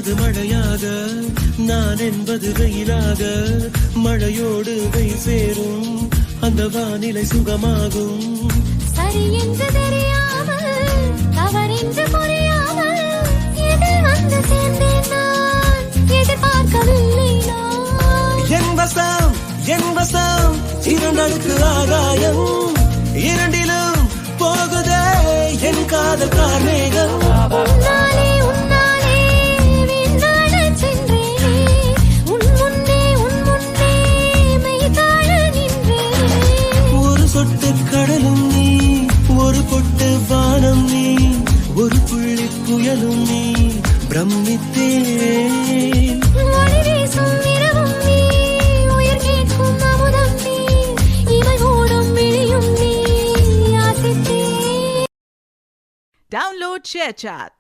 என்பது மழையாக, நான் என்பது வெயிலாக, மழையோடு வெயில் சேரும் அந்த வானிலை சுகமாகும். சரி என்று தெரியாமல், தவறென்று புரியாமல், எதில் வந்து சேர்ந்தேன் நான், எதிர்பார்க்கவில்லை நான். என் வசம் இரண்டடுக்கு ஆகாயம், இரண்டிலும் போகுதே என் காதல் கார்மேகம். உன்னாலே வீணாடச் சென்றேனே, உன் முன்னே மெய்தாழ நின்றேனே. ஒரு சொட்டு கடலும் நீ, ஒரு பொட்டு வானம் நீ, ஒரு புள்ளி புயலும் நீ, பிரமித்தேன். ஒளி வீசும் இரவும் நீ, உயிர் கேட்கும் அமுதம் நீ, இமை மூடும் விழியும் நீ, யாசித்தேன். Download ShareChat.